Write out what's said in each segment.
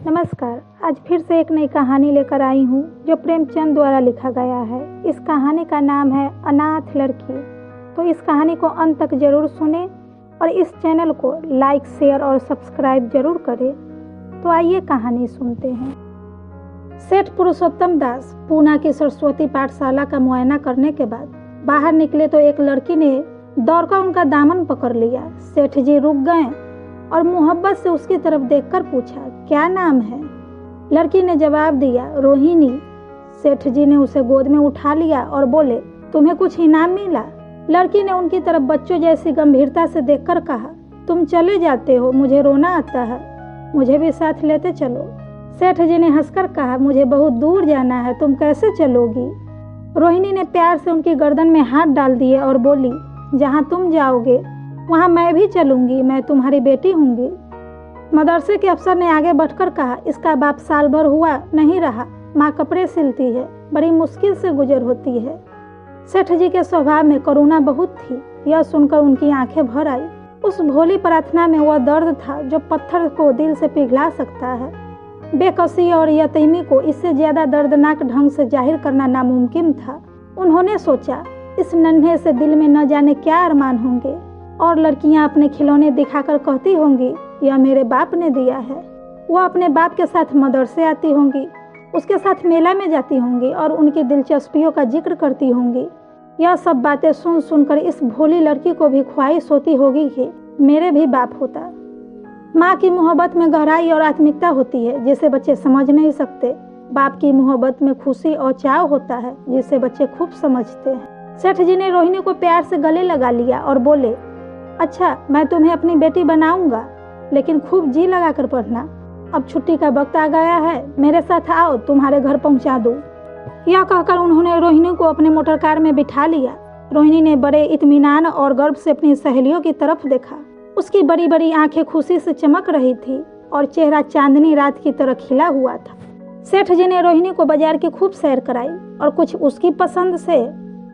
नमस्कार। आज फिर से एक नई कहानी लेकर आई हूँ जो प्रेमचंद द्वारा लिखा गया है। इस कहानी का नाम है अनाथ लड़की। तो इस कहानी को अंत तक जरूर सुने और इस चैनल को लाइक, शेयर और सब्सक्राइब जरूर करें। तो आइए कहानी सुनते हैं। सेठ पुरुषोत्तम दास पूना की सरस्वती पाठशाला का मुआयना करने के बाद बाहर निकले तो एक लड़की ने दौड़कर उनका दामन पकड़ लिया। सेठ जी रुक गए और मोहब्बत से उसकी तरफ देखकर पूछा, क्या नाम है? लड़की ने जवाब दिया, रोहिणी। सेठ जी ने उसे गोद में उठा लिया और बोले, तुम्हें कुछ इनाम मिला? लड़की ने उनकी तरफ बच्चों जैसी गंभीरता से देखकर कहा, तुम चले जाते हो, मुझे रोना आता है, मुझे भी साथ लेते चलो। सेठ जी ने हंसकर कहा, मुझे बहुत दूर जाना है, तुम कैसे चलोगी? रोहिणी ने प्यार से उनकी गर्दन में हाथ डाल दिए और बोली, जहाँ तुम जाओगे वहाँ मैं भी चलूंगी, मैं तुम्हारी बेटी होंगी। मदरसे के अफसर ने आगे बढ़कर कहा, इसका बाप साल भर हुआ नहीं रहा, माँ कपड़े सिलती है, बड़ी मुश्किल से गुजर होती है। सेठ जी के स्वभाव में करुणा बहुत थी। यह सुनकर उनकी आंखें भर आई। उस भोली प्रार्थना में वह दर्द था जो पत्थर को दिल से पिघला सकता है। बेकसी और यतीमी को इससे ज्यादा दर्दनाक ढंग से जाहिर करना नामुमकिन था। उन्होंने सोचा, इस नन्हे से दिल में न जाने क्या अरमान होंगे और लड़कियां अपने खिलौने दिखाकर कहती होंगी, यह मेरे बाप ने दिया है। वह अपने बाप के साथ मदरसे आती होंगी, उसके साथ मेला में जाती होंगी और उनकी दिलचस्पियों का जिक्र करती होंगी। यह सब बातें सुन सुनकर इस भोली लड़की को भी ख्वाहिश होती होगी कि मेरे भी बाप होता। माँ की मोहब्बत में गहराई और आत्मिकता होती है जिसे बच्चे समझ नहीं सकते। बाप की मोहब्बत में खुशी और चाव होता है जिसे बच्चे खूब समझते हैं। सेठ जी ने रोहिणी को प्यार से गले लगा लिया और बोले, अच्छा, मैं तुम्हें अपनी बेटी बनाऊंगा, लेकिन खूब जी लगा कर पढ़ना। अब छुट्टी का वक्त आ गया है, मेरे साथ आओ, तुम्हारे घर पहुंचा दूं। यह कहकर उन्होंने रोहिणी को अपने मोटर कार में बिठा लिया। रोहिणी ने बड़े इत्मीनान और गर्व से अपनी सहेलियों की तरफ देखा। उसकी बड़ी बड़ी आंखें खुशी से चमक रही थी और चेहरा चांदनी रात की तरह खिला हुआ था। सेठ जी ने रोहिणी को बाजार की खूब सैर कराई और कुछ उसकी पसंद से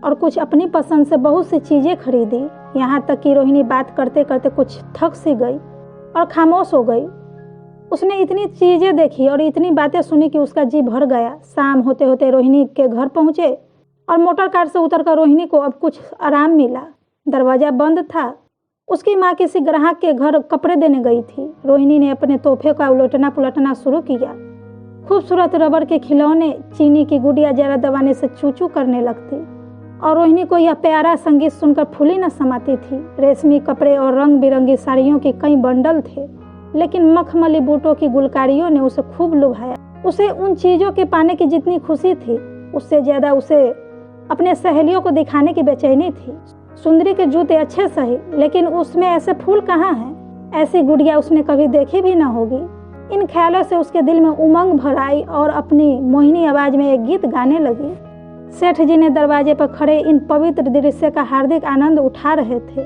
और कुछ अपनी पसंद से बहुत सी चीजें खरीदी। यहाँ तक कि रोहिणी बात करते करते कुछ थक सी गई और खामोश हो गई। उसने इतनी चीजें देखी और इतनी बातें सुनी कि उसका जी भर गया। शाम होते होते रोहिणी के घर पहुंचे और मोटर कार से उतरकर रोहिणी को अब कुछ आराम मिला। दरवाजा बंद था। उसकी माँ किसी ग्राहक के घर कपड़े देने गई थी। रोहिणी ने अपने तोहफे का उलटना पुलटना शुरू किया। खूबसूरत रबर के खिलौने, चीनी की गुड़िया जरा दबाने से चू चू करने लगती और रोहिणी को यह प्यारा संगीत सुनकर फूली न समाती थी। रेशमी कपड़े और रंग बिरंगी साड़ियों के कई बंडल थे, लेकिन मखमली बूटों की गुलकारियों ने उसे खूब लुभाया। उसे उन चीजों के पाने की जितनी खुशी थी, उससे ज्यादा उसे अपने सहेलियों को दिखाने की बेचैनी थी। सुंदरी के जूते अच्छे सही, लेकिन उसमें ऐसे फूल कहाँ हैं? ऐसी गुड़िया उसने कभी देखी भी न होगी। इन ख्यालों से उसके दिल में उमंग भर आई और अपनी मोहिनी आवाज में एक गीत गाने लगी। सेठ जी ने दरवाजे पर खड़े इन पवित्र दृश्य का हार्दिक आनंद उठा रहे थे।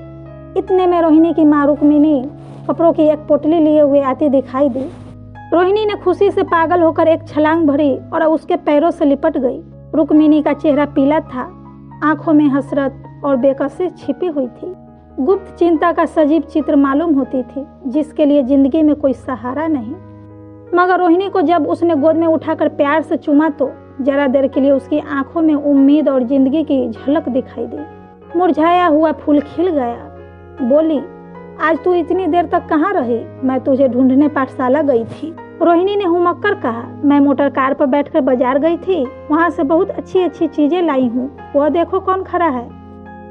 इतने में रोहिणी की माँ रुक्मिणी कपड़ों की एक पोटली लिए हुए आती दिखाई दी। रोहिणी ने खुशी से पागल होकर एक छलांग भरी और उसके पैरों से लिपट गई। रुक्मिणी का चेहरा पीला था, आंखों में हसरत और बेकसी छिपी हुई थी। गुप्त चिंता का सजीव चित्र मालूम होती थी, जिसके लिए जिंदगी में कोई सहारा नहीं। मगर रोहिणी को जब उसने गोद में उठाकर प्यार से चूमा तो जरा देर के लिए उसकी आंखों में उम्मीद और जिंदगी की झलक दिखाई दी। मुरझाया हुआ फूल खिल गया। बोली, आज तू इतनी देर तक कहाँ रही? मैं तुझे ढूंढने पाठशाला गई थी। रोहिणी ने हुमक कर कहा, मैं मोटर कार पर बैठकर बाजार गई थी, वहाँ से बहुत अच्छी अच्छी चीजें लाई हूँ, वह देखो कौन खड़ा है।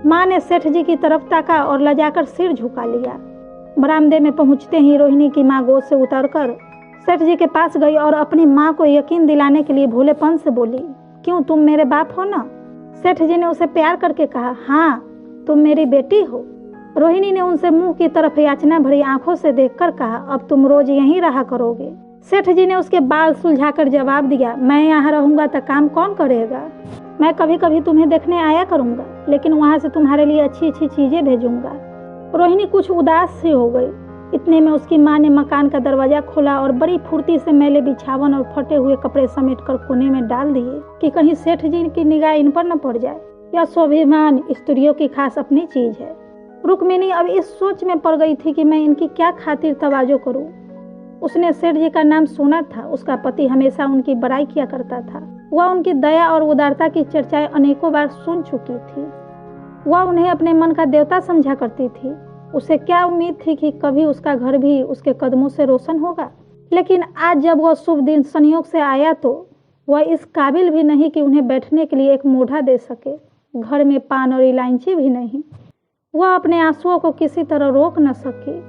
माँ ने सेठ जी की तरफ ताका और लजाकर सिर झुका लिया। बरामदे में पहुँचते ही रोहिणी की माँ गोद से उतरकर सेठ जी के पास गई और अपनी माँ को यकीन दिलाने के लिए भोलेपन से बोली, क्यों, तुम मेरे बाप हो ना? सेठ जी ने उसे प्यार करके कहा, हाँ, तुम मेरी बेटी हो। रोहिणी ने उनसे मुंह की तरफ याचना भरी आंखों से देखकर कहा, अब तुम रोज यहीं रहा करोगे? सेठ जी ने उसके बाल सुलझाकर जवाब दिया, मैं यहाँ रहूंगा तो काम कौन करेगा? मैं कभी कभी तुम्हें देखने आया करूंगा, लेकिन वहाँ से तुम्हारे लिए अच्छी अच्छी चीजें भेजूंगा। रोहिणी कुछ उदास सी हो गई। इतने में उसकी माँ ने मकान का दरवाजा खोला और बड़ी फुर्ती से मैले बिछावन और फटे हुए कपड़े समेटकर कोने में डाल दिए कि कहीं सेठ जी की निगाह इन पर न पड़ जाए। यह स्वाभिमान स्त्रियों की खास अपनी चीज है। रुक्मिणी अब इस सोच में पड़ गई थी कि मैं इनकी क्या खातिर तवाजो करूं। उसने सेठ जी का नाम सुना था। उसका पति हमेशा उनकी बड़ाई किया करता था। वह उनकी दया और उदारता की चर्चाएं अनेकों बार सुन चुकी थी। वह उन्हें अपने मन का देवता समझा करती थी। उसे क्या उम्मीद थी कि कभी उसका घर भी उसके कदमों से रोशन होगा। लेकिन आज जब वह शुभ दिन संयोग से आया तो वह इस काबिल भी नहीं कि उन्हें बैठने के लिए एक मोढ़ा दे सके। घर में पान और इलायची भी नहीं। वह अपने आंसुओं को किसी तरह रोक न सकी।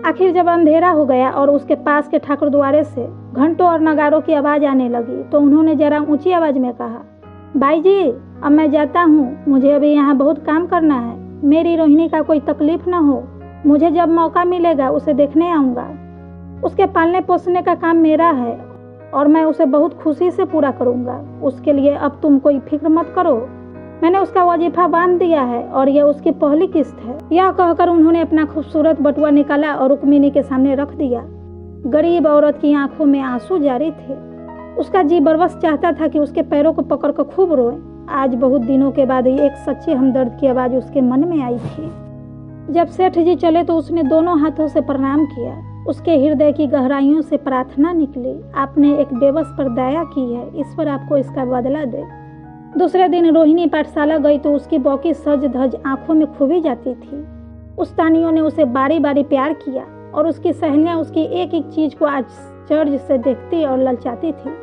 आखिर जब अंधेरा हो गया और उसके पास के ठाकुर द्वारे से घंटों और नगारों की आवाज़ आने लगी तो उन्होंने जरा ऊंची आवाज़ में कहा, भाई जी अब मैं जाता हूँ, मुझे अभी यहाँ बहुत काम करना है। मेरी रोहिणी का कोई तकलीफ ना हो। मुझे जब मौका मिलेगा उसे देखने आऊँगा। उसके पालने पोसने का काम मेरा है और मैं उसे बहुत खुशी से पूरा करूँगा। उसके लिए अब तुम कोई फिक्र मत करो। मैंने उसका वजीफा बांध दिया है और यह उसकी पहली किस्त है। यह कहकर उन्होंने अपना खूबसूरत बटुआ निकाला और रुक्मिणी के सामने रख दिया। गरीब औरत की आंखों में आंसू जारी थे। उसका जी बरवस चाहता था कि उसके पैरों को पकड़कर खूब रोए। आज बहुत दिनों के बाद एक सच्चे हमदर्द की आवाज़ उसके मन में आई थी। जब सेठ जी चले तो उसने दोनों हाथों से प्रणाम किया। उसके हृदय की गहराइयों से प्रार्थना निकली, आपने एक बेबस पर दया की है, ईश्वर आपको इसका बदला दे। दूसरे दिन रोहिणी पाठशाला गई तो उसकी बौकी सज धज आंखों में खूबी जाती थी। उस्तानियों ने उसे बारी बारी प्यार किया और उसकी सहेलियां उसकी एक एक चीज को आश्चर्य से देखती और ललचाती थी।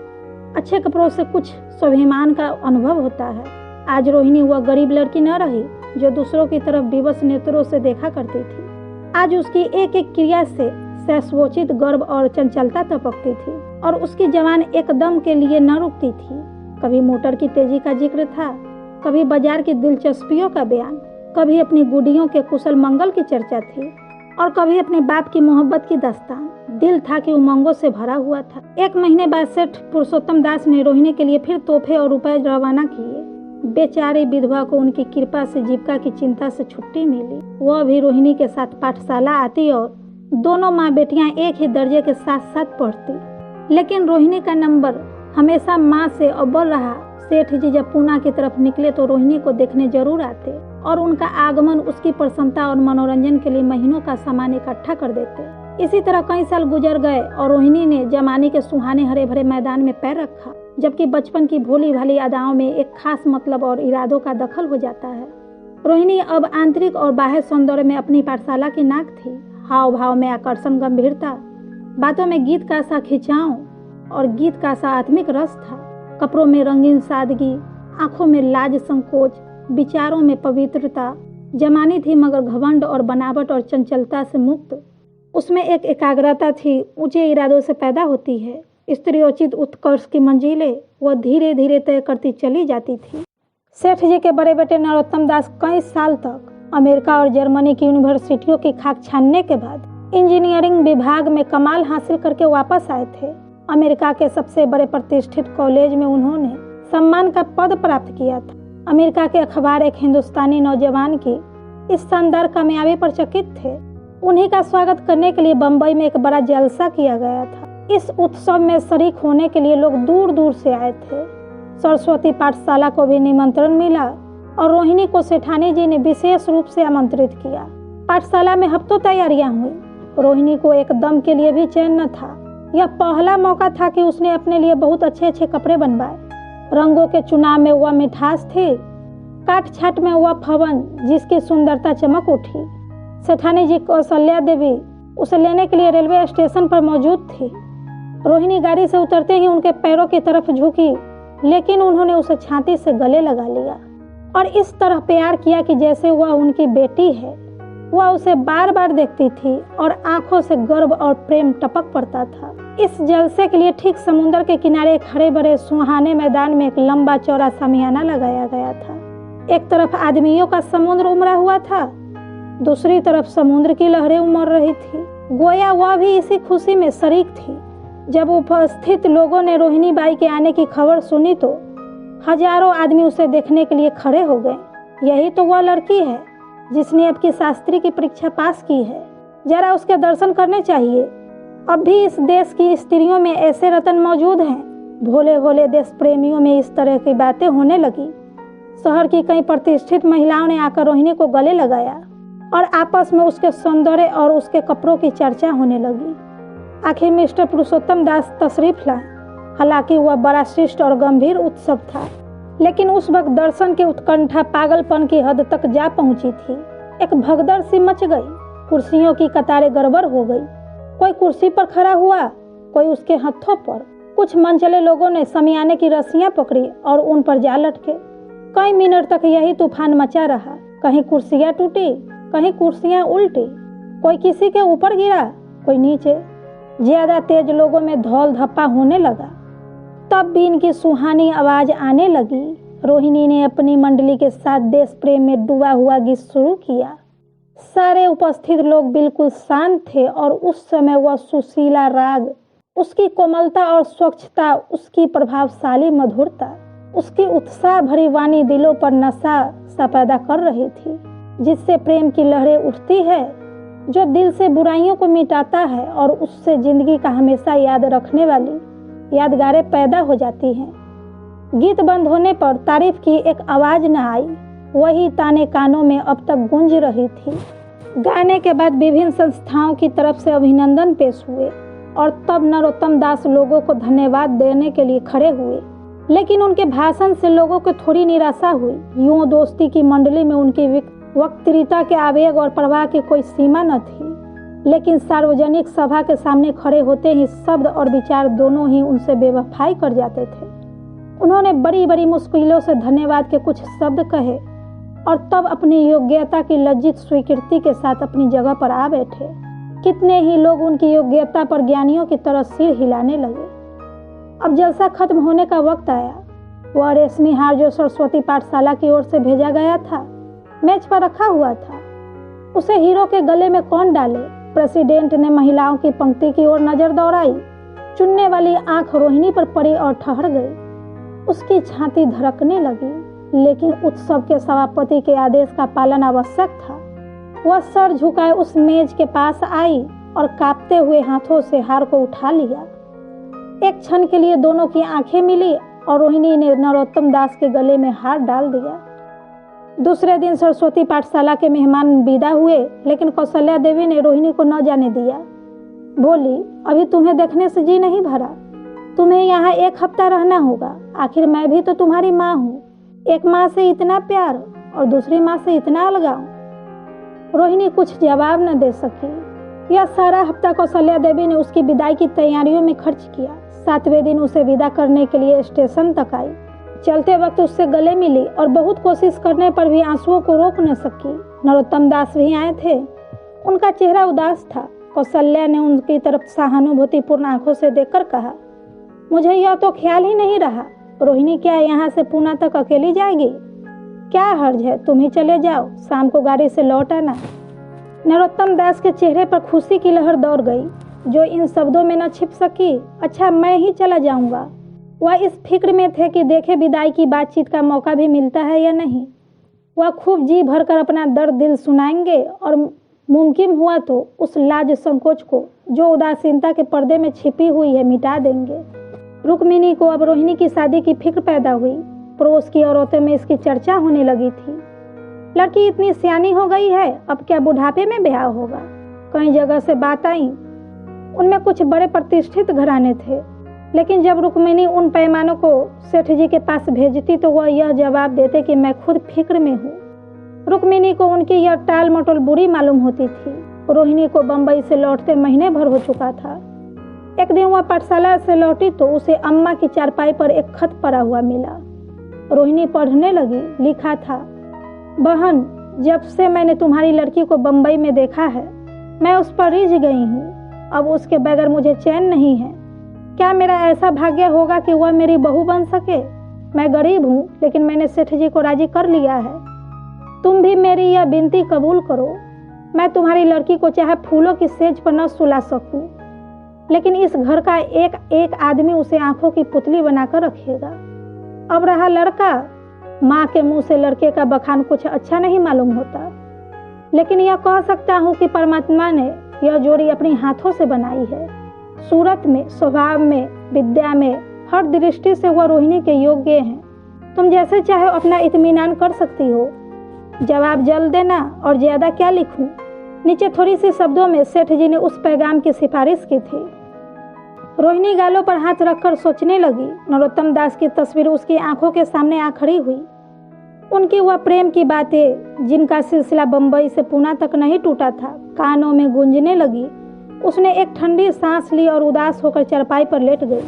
अच्छे कपड़ों से कुछ स्वाभिमान का अनुभव होता है। आज रोहिणी वह गरीब लड़की न रही जो दूसरों की तरफ विवश नेत्रों से देखा करती थी। आज उसकी एक एक क्रिया से शाश्वोचित गर्व और चंचलता टपकती थी और उसकी जवान एकदम के लिए न रुकती थी। कभी मोटर की तेजी का जिक्र था, कभी बाजार की दिलचस्पियों का बयान, कभी अपनी गुडियों के कुशल मंगल की चर्चा थी और कभी अपने बाप की मोहब्बत की दास्तान। दिल था कि उमंगों से भरा हुआ था। 1 महीने बाद सेठ पुरुषोत्तम दास ने रोहिणी के लिए फिर तोहफे और रुपए रवाना किए। बेचारी विधवा को उनकी कृपा से जीविका की चिंता से छुट्टी मिली। वह भी रोहिणी के साथ पाठशाला आती और दोनों माँ बेटियां एक ही दर्जे के साथ साथ पढ़ती। लेकिन रोहिणी का नंबर हमेशा माँ से अव्वल रहा। सेठ जी जब पूना की तरफ निकले तो रोहिणी को देखने जरूर आते और उनका आगमन उसकी प्रसन्नता और मनोरंजन के लिए महीनों का सामान इकट्ठा कर देते। इसी तरह कई साल गुजर गए और रोहिणी ने जमाने के सुहाने हरे भरे मैदान में पैर रखा, जबकि बचपन की भोली भाली अदाओं में एक खास मतलब और इरादों का दखल हो जाता है। रोहिणी अब आंतरिक और बाह्य सौंदर्य में अपनी पाठशाला की नाक थी। हाव भाव में आकर्षण, गंभीरता, बातों में गीत का सा खिंचाव और गीत का सा आत्मिक रस था। कपड़ों में रंगीन सादगी, आंखों में लाज संकोच, विचारों में पवित्रता जमानी थी मगर घमंड और बनावट और चंचलता से मुक्त। उसमें एक एकाग्रता थी, ऊंचे इरादों से पैदा होती है। स्त्रियोचित उत्कर्ष की मंजिलें वह धीरे धीरे तय करती चली जाती थी। सेठ जी के बड़े बेटे नरोत्तम दास कई साल तक अमेरिका और जर्मनी की यूनिवर्सिटियों की खाक छानने के बाद इंजीनियरिंग विभाग में कमाल हासिल करके वापस आए थे। अमेरिका के सबसे बड़े प्रतिष्ठित कॉलेज में उन्होंने सम्मान का पद प्राप्त किया था। अमेरिका के अखबार एक हिंदुस्तानी नौजवान की इस शानदार कामयाबी पर चकित थे। उन्हीं का स्वागत करने के लिए बम्बई में एक बड़ा जलसा किया गया था। इस उत्सव में शरीक होने के लिए लोग दूर दूर से आए थे। सरस्वती पाठशाला को भी निमंत्रण मिला और रोहिणी को सेठानी जी ने विशेष रूप से आमंत्रित किया। पाठशाला में हफ्तों तैयारियां हुई। रोहिणी को एक दम के लिए भी चैन न था। यह पहला मौका था कि उसने अपने लिए बहुत अच्छे अच्छे कपड़े बनवाए। रंगों के चुनाव में वह मिठास थी, काट छाट में वह फवन जिसकी सुंदरता चमक उठी। सेठानी जी कौशल्या देवी उसे लेने के लिए रेलवे स्टेशन पर मौजूद थी। रोहिणी गाड़ी से उतरते ही उनके पैरों की तरफ झुकी, लेकिन उन्होंने उसे छाती से गले लगा लिया और इस तरह प्यार किया कि जैसे वह उनकी बेटी है। वह उसे बार बार देखती थी और आंखों से गर्व और प्रेम टपक पड़ता था। इस जलसे के लिए ठीक समुद्र के किनारे एक हरे भरे सुहाने मैदान में एक लंबा चौड़ा शामियाना लगाया गया था। एक तरफ आदमियों का समुद्र उमड़ा हुआ था, दूसरी तरफ समुद्र की लहरें उमड़ रही थी। गोया वह भी इसी खुशी में शरीक थी। जब उपस्थित लोगों ने रोहिणी बाई के आने की खबर सुनी तो हजारों आदमी उसे देखने के लिए खड़े हो गए। यही तो वह लड़की है जिसने अब की शास्त्री की परीक्षा पास की है। जरा उसके दर्शन करने चाहिए। अब भी इस देश की स्त्रियों में ऐसे रतन मौजूद हैं। भोले भोले देश प्रेमियों में इस तरह की बातें होने लगी। शहर की कई प्रतिष्ठित महिलाओं ने आकर रोहिणी को गले लगाया और आपस में उसके सौंदर्य और उसके कपड़ों की चर्चा होने लगी। आखिर मिस्टर पुरुषोत्तम दास तशरीफ लाए। हालांकि वह बड़ा शिष्ट और गंभीर उत्सव था, लेकिन उस वक्त दर्शन की उत्कंठा पागलपन की हद तक जा पहुंची थी। एक भगदड़ सी मच गई। कुर्सियों की कतारें गड़बड़ हो गई। कोई कुर्सी पर खड़ा हुआ, कोई उसके हाथों पर। कुछ मनचले लोगों ने शमियाने की रस्सियां पकड़ी और उन पर जा लटके। कई मिनट तक यही तूफान मचा रहा। कहीं कुर्सियां टूटी, कहीं कुर्सियां उल्टी। कोई किसी के ऊपर गिरा, कोई नीचे। ज्यादा तेज लोगों में धौल धप्पा होने लगा। तब बीन की सुहानी आवाज आने लगी। रोहिणी ने अपनी मंडली के साथ देश प्रेम में डूबा हुआ गीत शुरू किया। सारे उपस्थित लोग बिल्कुल शांत थे और उस समय वह सुशीला राग, उसकी कोमलता और स्वच्छता, उसकी प्रभावशाली मधुरता, उसकी उत्साह भरी वाणी दिलों पर नशा सा पैदा कर रही थी, जिससे प्रेम की लहरें उठती है, जो दिल से बुराइयों को मिटाता है और उससे जिंदगी का हमेशा याद रखने वाली यादगारें पैदा हो जाती हैं। गीत बंद होने पर तारीफ की एक आवाज न आई। वही ताने कानों में अब तक गूंज रही थी। गाने के बाद विभिन्न संस्थाओं की तरफ से अभिनंदन पेश हुए और तब नरोत्तम दास लोगों को धन्यवाद देने के लिए खड़े हुए। लेकिन उनके भाषण से लोगों को थोड़ी निराशा हुई। यूं दोस्ती की मंडली में उनकी वक्तृता के आवेग और प्रवाह की कोई सीमा न थी, लेकिन सार्वजनिक सभा के सामने खड़े होते ही शब्द और विचार दोनों ही उनसे बेवफाई कर जाते थे। उन्होंने बड़ी बड़ी मुश्किलों से धन्यवाद के कुछ शब्द कहे और तब अपनी योग्यता की लज्जित स्वीकृति के साथ अपनी जगह पर आ बैठे। कितने ही लोग उनकी योग्यता पर ज्ञानियों की तरह सिर हिलाने लगे। अब जलसा खत्म होने का वक्त आया। वह रेशमी हार जो सरस्वती पाठशाला की ओर से भेजा गया था, मेज पर रखा हुआ था। उसे हीरो के गले में कौन डाले? प्रेसिडेंट ने महिलाओं की पंक्ति की ओर नजर दौड़ाई। चुनने वाली आंख रोहिणी पर पड़ी और ठहर गई। उसकी छाती धड़कने लगी, लेकिन उत्सव के सभापति के आदेश का पालन आवश्यक था। वह सर झुकाए उस मेज के पास आई और कांपते हुए हाथों से हार को उठा लिया। एक क्षण के लिए दोनों की आंखें मिली और रोहिणी ने नरोत्तम दास के गले में हार डाल दिया। दूसरे दिन सरस्वती पाठशाला के मेहमान विदा हुए, लेकिन कौशल्या देवी ने रोहिणी को न जाने दिया। बोली, अभी तुम्हें देखने से जी नहीं भरा। तुम्हें यहाँ एक हफ्ता रहना होगा। आखिर मैं भी तो तुम्हारी माँ हूँ। एक माँ से इतना प्यार और दूसरी माँ से इतना अलगाव। रोहिणी कुछ जवाब न दे सकी। यह सारा हफ्ता कौशल्या देवी ने उसकी विदाई की तैयारियों में खर्च किया। 7वें दिन उसे विदा करने के लिए स्टेशन तक आई। चलते वक्त उससे गले मिली और बहुत कोशिश करने पर भी आंसुओं को रोक न सकी। नरोत्तम दास भी आए थे। उनका चेहरा उदास था। कौशल्या ने उनकी तरफ सहानुभूतिपूर्ण आंखों से देखकर कहा, मुझे यह तो ख्याल ही नहीं रहा। रोहिणी क्या यहाँ से पूना तक अकेली जाएगी? क्या हर्ज है, तुम ही चले जाओ, शाम को गाड़ी से लौट आना। नरोत्तम दास के चेहरे पर खुशी की लहर दौड़ गई, जो इन शब्दों में न छिप सकी। अच्छा, मैं ही चला जाऊंगा। वह इस फिक्र में थे कि देखे विदाई की बातचीत का मौका भी मिलता है या नहीं। वह खूब जी भरकर अपना दर्द दिल सुनाएंगे और मुमकिन हुआ तो उस लाज संकोच को जो उदासीनता के पर्दे में छिपी हुई है मिटा देंगे। रुक्मिणी को अब रोहिणी की शादी की फिक्र पैदा हुई। पड़ोस की औरतों में इसकी चर्चा होने लगी थी। लड़की इतनी सियानी हो गई है, अब क्या बुढ़ापे में ब्याह होगा? कई जगह से बात आई। उनमें कुछ बड़े प्रतिष्ठित घराने थे, लेकिन जब रुक्मिणी उन पैमानों को सेठ जी के पास भेजती तो वह यह जवाब देते कि मैं खुद फिक्र में हूँ। रुक्मिणी को उनकी यह टाल मटोल बुरी मालूम होती थी। रोहिणी को बंबई से लौटते महीने भर हो चुका था। एक दिन वह पाठशाला से लौटी तो उसे अम्मा की चारपाई पर एक खत पड़ा हुआ मिला। रोहिणी पढ़ने लगी। लिखा था, बहन, जब से मैंने तुम्हारी लड़की को बंबई में देखा है, मैं उस पर रिझ गई हूँ। अब उसके बगैर मुझे चैन नहीं है। क्या मेरा ऐसा भाग्य होगा कि वह मेरी बहू बन सके? मैं गरीब हूँ, लेकिन मैंने सेठ जी को राजी कर लिया है। तुम भी मेरी यह विनती कबूल करो। मैं तुम्हारी लड़की को चाहे फूलों की सेज पर न सुला सकूं, लेकिन इस घर का एक एक आदमी उसे आंखों की पुतली बनाकर रखेगा। अब रहा लड़का, माँ के मुंह से लड़के का बखान कुछ अच्छा नहीं मालूम होता, लेकिन यह कह सकता हूँ कि परमात्मा ने यह जोड़ी अपनी हाथों से बनाई है। सूरत में, स्वभाव में, विद्या में, हर दृष्टि से वह रोहिणी के योग्य हैं। तुम जैसे चाहे अपना इत्मीनान कर सकती हो। जवाब जल्द देना और ज्यादा क्या लिखूं। नीचे थोड़ी सी शब्दों में सेठ जी ने उस पैगाम की सिफारिश की थी। रोहिणी गालों पर हाथ रखकर सोचने लगी। नरोत्तम दास की तस्वीर उसकी आंखों के सामने आ खड़ी हुई। उनकी वह प्रेम की बातें जिनका सिलसिला बंबई से पूना तक नहीं टूटा था, कानों में गूंजने लगी। उसने एक ठंडी सांस ली और उदास होकर चारपाई पर लेट गई।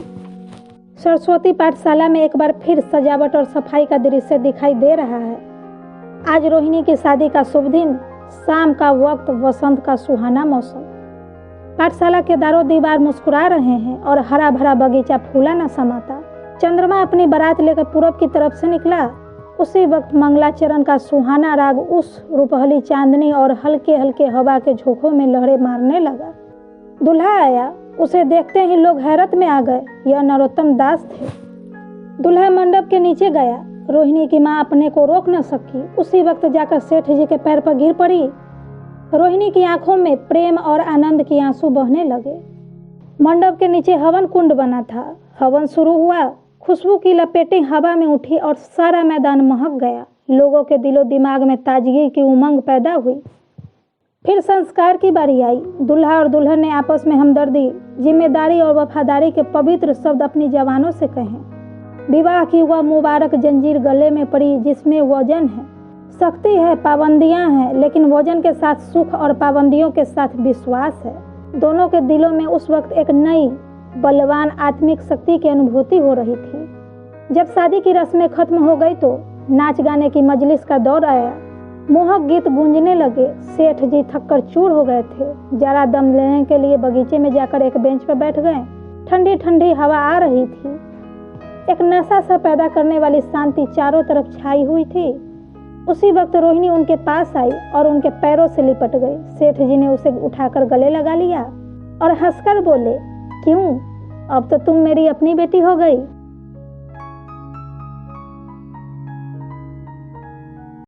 सरस्वती पाठशाला में एक बार फिर सजावट और सफाई का दृश्य दिखाई दे रहा है। आज रोहिणी की शादी का शुभ दिन, शाम का वक्त, वसंत का सुहाना मौसम। पाठशाला के दारों दीवार मुस्कुरा रहे हैं और हरा भरा बगीचा फूला न समाता। चंद्रमा अपनी बारात लेकर पूरब की तरफ से निकला। उसी वक्त मंगलाचरण का सुहाना राग उस रूपहली चांदनी और हल्के हल्के हवा के झोंकों में लहरें मारने लगा। दूल्हा आया। उसे देखते ही लोग हैरत में आ गए। यह नरोत्तम दास थे। दूल्हा मंडप के नीचे गया। रोहिणी की माँ अपने को रोक न सकी। उसी वक्त जाकर सेठ जी के पैर पर गिर पड़ी। रोहिणी की आंखों में प्रेम और आनंद की आंसू बहने लगे। मंडप के नीचे हवन कुंड बना था। हवन शुरू हुआ। खुशबू की लपेटें हवा में उठी और सारा मैदान महक गया। लोगों के दिलो दिमाग में ताजगी की उमंग पैदा हुई। फिर संस्कार की बारी आई। दूल्हा और दुल्हन ने आपस में हमदर्दी, जिम्मेदारी और वफादारी के पवित्र शब्द अपनी जवानों से कहे। विवाह की वह मुबारक जंजीर गले में पड़ी जिसमें वजन है, शक्ति है, पाबंदियां हैं, लेकिन वजन के साथ सुख और पाबंदियों के साथ विश्वास है। दोनों के दिलों में उस वक्त एक नई बलवान आत्मिक शक्ति की अनुभूति हो रही थी। जब शादी की रस्में खत्म हो गई तो नाच गाने की मजलिस का दौर आया। मोहक गीत गूंजने लगे। सेठ जी थककर चूर हो गए थे। जरा दम लेने के लिए बगीचे में जाकर एक बेंच पर बैठ गए। ठंडी ठंडी हवा आ रही थी। एक नशा सा पैदा करने वाली शांति चारों तरफ छाई हुई थी। उसी वक्त रोहिणी उनके पास आई और उनके पैरों से लिपट गई। सेठ जी ने उसे उठाकर गले लगा लिया और हंसकर बोले, क्यों, अब तो तुम मेरी अपनी बेटी हो गई।